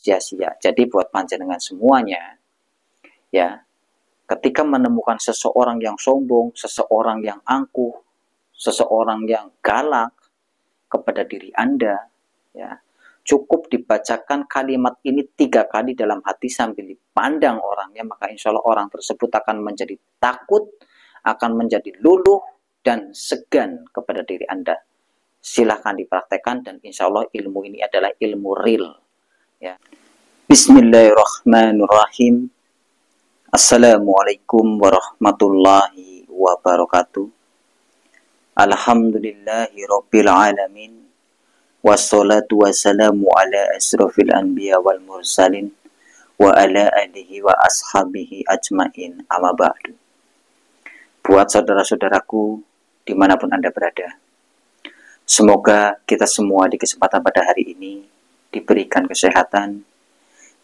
sia-sia. Jadi buat panjenengan semuanya, ya, ketika menemukan seseorang yang sombong, seseorang yang angkuh, seseorang yang galak kepada diri Anda, ya, cukup dibacakan kalimat ini 3 kali dalam hati sambil dipandang orangnya, maka insya Allah orang tersebut akan menjadi takut, akan menjadi luluh dan segan kepada diri Anda. Silahkan dipraktekkan dan insya Allah ilmu ini adalah ilmu real. Ya. Bismillahirrahmanirrahim. Assalamualaikum warahmatullahi wabarakatuh. Alhamdulillahi rabbil alamin. Wassalatu wassalamu ala asrafil anbiya wal mursalin wa ala alihi wa ashabihi ajmain, amma ba'du. Buat saudara-saudaraku dimanapun Anda berada, semoga kita semua di kesempatan pada hari ini diberikan kesehatan,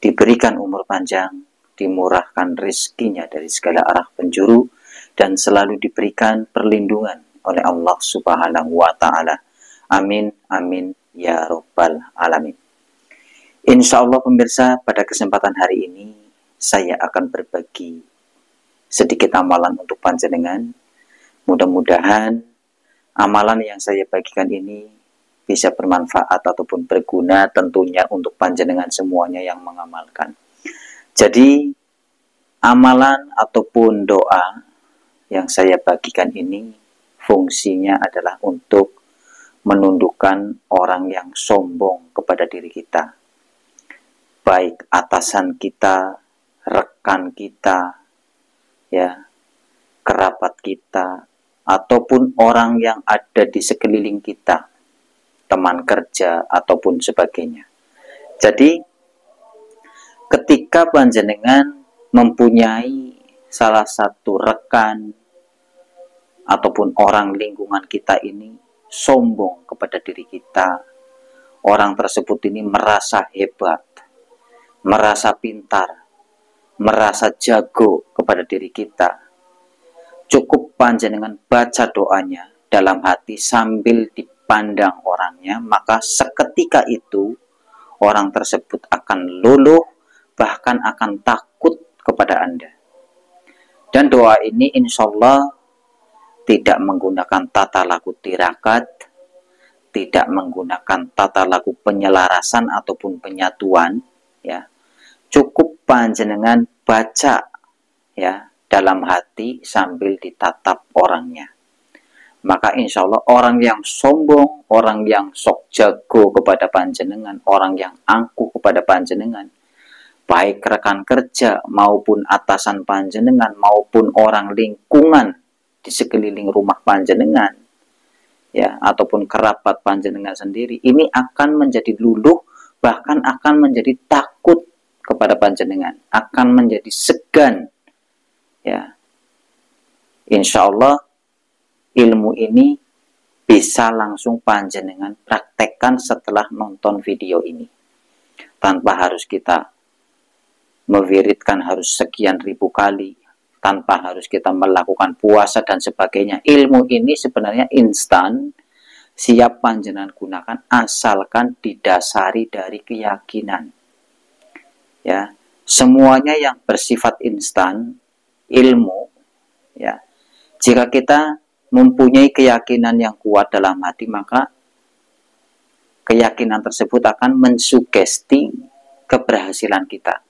diberikan umur panjang, dimurahkan rezekinya dari segala arah penjuru, dan selalu diberikan perlindungan oleh Allah Subhanahu wa Ta'ala. Amin, amin, ya Rabbal Alamin. Insya Allah pemirsa, pada kesempatan hari ini saya akan berbagi sedikit amalan untuk panjenengan. Mudah-mudahan amalan yang saya bagikan ini bisa bermanfaat ataupun berguna tentunya untuk panjenengan semuanya yang mengamalkan. Jadi amalan ataupun doa yang saya bagikan ini fungsinya adalah untuk menundukkan orang yang sombong kepada diri kita. Baik atasan kita, rekan kita, ya, kerabat kita, ataupun orang yang ada di sekeliling kita, teman kerja ataupun sebagainya. Jadi ketika panjenengan mempunyai salah satu rekan ataupun orang lingkungan kita ini sombong kepada diri kita, orang tersebut ini merasa hebat, merasa pintar, merasa jago kepada diri kita, cukup panjenengan baca doanya dalam hati sambil dipandang orangnya, maka seketika itu orang tersebut akan luluh, bahkan akan takut kepada Anda. Dan doa ini insya Allah tidak menggunakan tata laku tirakat, tidak menggunakan tata laku penyelarasan ataupun penyatuan, ya. Cukup panjenengan baca, ya, dalam hati sambil ditatap orangnya. Maka insya Allah orang yang sombong, orang yang sok jago kepada panjenengan, orang yang angkuh kepada panjenengan, baik rekan kerja maupun atasan panjenengan maupun orang lingkungan di sekeliling rumah panjenengan, ya, ataupun kerabat panjenengan sendiri, ini akan menjadi luluh, bahkan akan menjadi takut kepada panjenengan, akan menjadi segan, ya. Insya Allah ilmu ini bisa langsung panjenengan praktekkan setelah nonton video ini, tanpa harus kita mewiridkan harus sekian ribu kali, tanpa harus kita melakukan puasa dan sebagainya. Ilmu ini sebenarnya instan, siap panjenengan gunakan asalkan didasari dari keyakinan. Ya, semuanya yang bersifat instan, ilmu, ya. Jika kita mempunyai keyakinan yang kuat dalam hati, maka keyakinan tersebut akan mensugesti keberhasilan kita.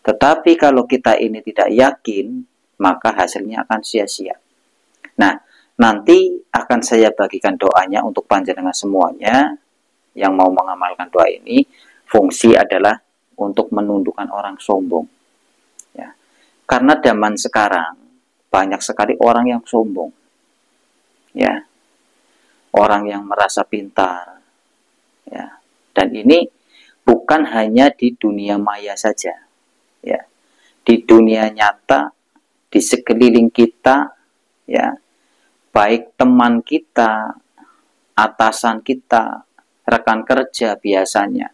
Tetapi kalau kita ini tidak yakin, maka hasilnya akan sia-sia. Nah, nanti akan saya bagikan doanya untuk panjenengan semuanya yang mau mengamalkan doa ini. Fungsi adalah untuk menundukkan orang sombong, ya. Karena zaman sekarang banyak sekali orang yang sombong, ya, orang yang merasa pintar, ya. Dan ini bukan hanya di dunia maya saja, ya, di dunia nyata, di sekeliling kita, ya, baik teman kita, atasan kita, rekan kerja biasanya,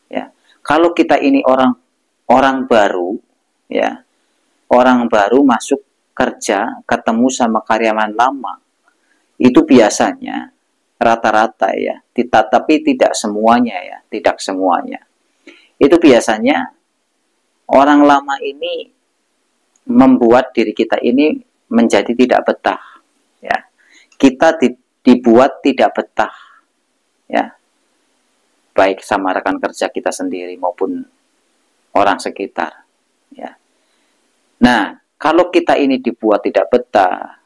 ya. Kalau kita ini orang baru, ya, orang baru masuk kerja, ketemu sama karyawan lama, itu biasanya rata-rata, ya, tapi tidak semuanya, ya, tidak semuanya. itu biasanya orang lama ini membuat diri kita ini menjadi tidak betah, ya. Kita dibuat tidak betah, ya, baik sama rekan kerja kita sendiri maupun orang sekitar, ya. Nah, kalau kita ini dibuat tidak betah,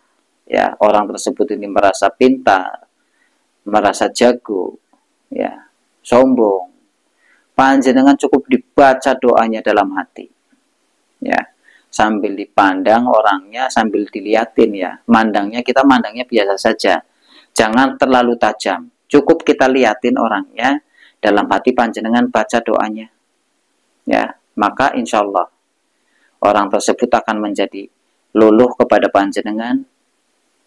ya, orang tersebut ini merasa pintar, merasa jago, ya, sombong, panjenengan cukup dibaca doanya dalam hati, ya, sambil dipandang orangnya, sambil diliatin, ya, kita mandangnya biasa saja, jangan terlalu tajam, cukup kita liatin orangnya, dalam hati panjenengan baca doanya, ya, maka insya Allah orang tersebut akan menjadi luluh kepada panjenengan,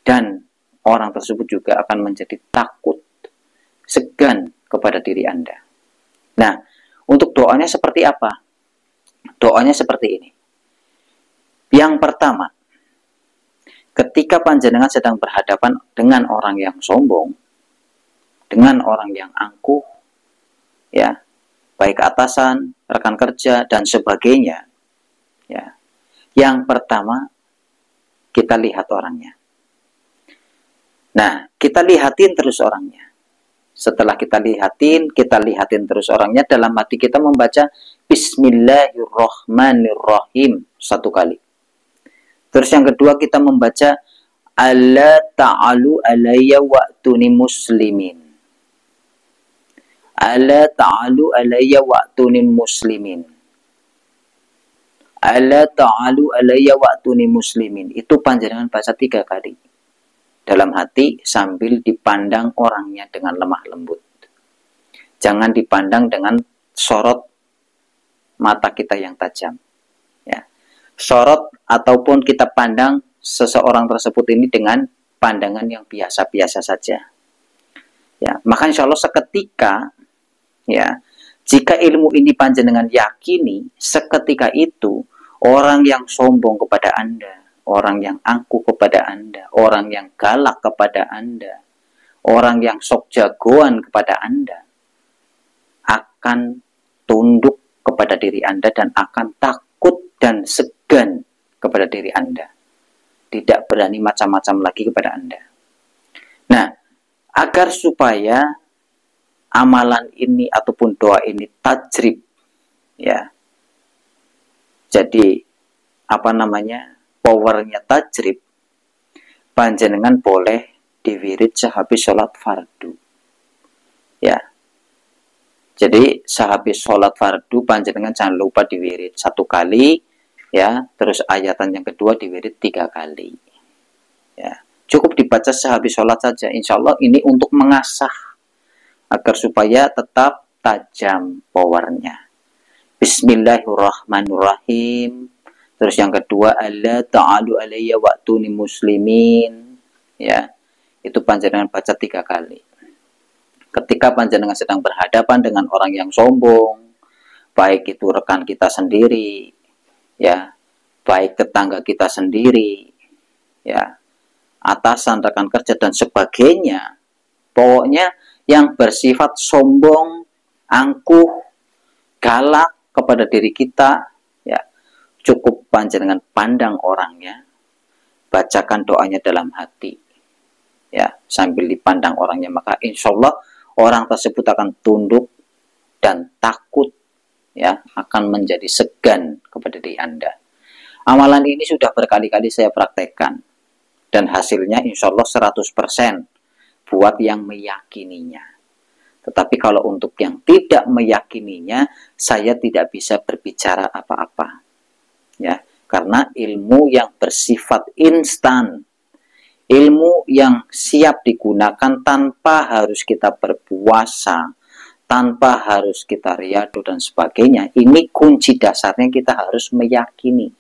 dan orang tersebut juga akan menjadi takut, segan kepada diri Anda. Nah, untuk doanya seperti apa? Doanya seperti ini. Yang pertama, ketika panjenengan sedang berhadapan dengan orang yang sombong, dengan orang yang angkuh, ya, baik atasan, rekan kerja, dan sebagainya, ya, yang pertama kita lihat orangnya. Nah, kita lihatin terus orangnya. Setelah kita lihatin terus orangnya, dalam hati kita membaca Bismillahirrahmanirrahim 1 kali. Terus yang kedua kita membaca Alla ta'alu alayya wa'tuni muslimin. Alla ta'alu alayya wa'tuni muslimin. Alla ta'alu alayya wa'tuni muslimin. Itu panjenengan baca 3 kali. Dalam hati sambil dipandang orangnya dengan lemah lembut. Jangan dipandang dengan sorot mata kita yang tajam. Ya. Sorot ataupun kita pandang seseorang tersebut ini dengan pandangan yang biasa-biasa saja. Ya, maka insya Allah seketika, ya, jika ilmu ini panjenengan yakini, seketika itu orang yang sombong kepada Anda, orang yang angkuh kepada Anda, orang yang galak kepada Anda, orang yang sok jagoan kepada Anda, akan tunduk kepada diri Anda dan akan takut dan segan kepada diri Anda. Tidak berani macam-macam lagi kepada Anda. Nah, agar supaya amalan ini ataupun doa ini tajrib, ya. Jadi, powernya tajrib, panjenengan boleh diwirid sehabis sholat fardu, ya. Jadi sehabis sholat fardu panjenengan jangan lupa diwirid 1 kali, ya. Terus ayatan yang kedua diwirid 3 kali, ya. Cukup dibaca sehabis sholat saja. Insya Allah ini untuk mengasah agar supaya tetap tajam powernya. Bismillahirrahmanirrahim. Terus yang kedua, Alla ta'alu alayya wa'tuni muslimin, ya. Itu panjenengan baca 3 kali. Ketika panjenengan sedang berhadapan dengan orang yang sombong, baik itu rekan kita sendiri, ya, baik tetangga kita sendiri, ya, atasan, rekan kerja, dan sebagainya, pokoknya yang bersifat sombong, angkuh, galak kepada diri kita, ya, cukup panjenengan pandang orangnya, bacakan doanya dalam hati, ya, sambil dipandang orangnya, maka insya Allah orang tersebut akan tunduk dan takut, ya, akan menjadi segan kepada diri Anda. Amalan ini sudah berkali-kali saya praktekkan, dan hasilnya insya Allah 100% buat yang meyakininya. Tetapi kalau untuk yang tidak meyakininya, saya tidak bisa berbicara apa-apa, ya, karena ilmu yang bersifat instan, ilmu yang siap digunakan tanpa harus kita berpuasa, tanpa harus kita riyadhah dan sebagainya. Ini kunci dasarnya, kita harus meyakini.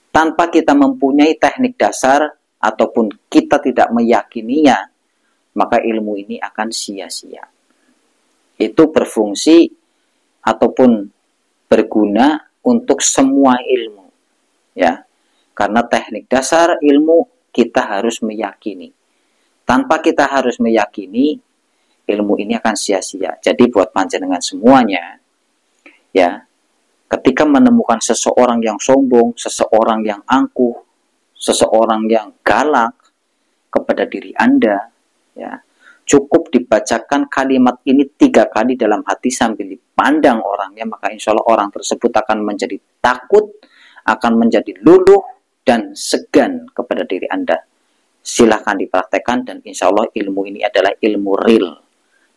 Tanpa kita mempunyai teknik dasar ataupun kita tidak meyakininya, maka ilmu ini akan sia-sia. Itu berfungsi ataupun berguna untuk semua ilmu, ya. Karena teknik dasar ilmu kita harus meyakini. Tanpa kita harus meyakini, ilmu ini akan sia-sia. Jadi buat panjenengan semuanya, Ya, ketika menemukan seseorang yang sombong, seseorang yang angkuh, seseorang yang galak kepada diri Anda, ya, cukup dibacakan kalimat ini 3 kali dalam hati sambil dipandang orangnya, maka insya Allah orang tersebut akan menjadi takut, akan menjadi luluh dan segan kepada diri Anda. Silahkan dipraktekkan dan insya Allah ilmu ini adalah ilmu real.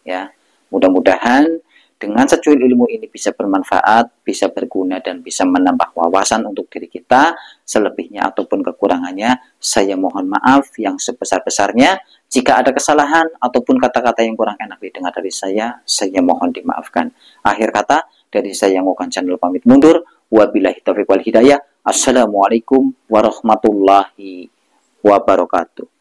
Ya, mudah-mudahan dengan secuil ilmu ini bisa bermanfaat, bisa berguna, dan bisa menambah wawasan untuk diri kita. Selebihnya ataupun kekurangannya, saya mohon maaf yang sebesar-besarnya. Jika ada kesalahan ataupun kata-kata yang kurang enak didengar dari saya mohon dimaafkan. Akhir kata, dari saya Ngokan Channel pamit mundur. Wabillahi taufiq wal hidayah. Assalamualaikum warahmatullahi wabarakatuh.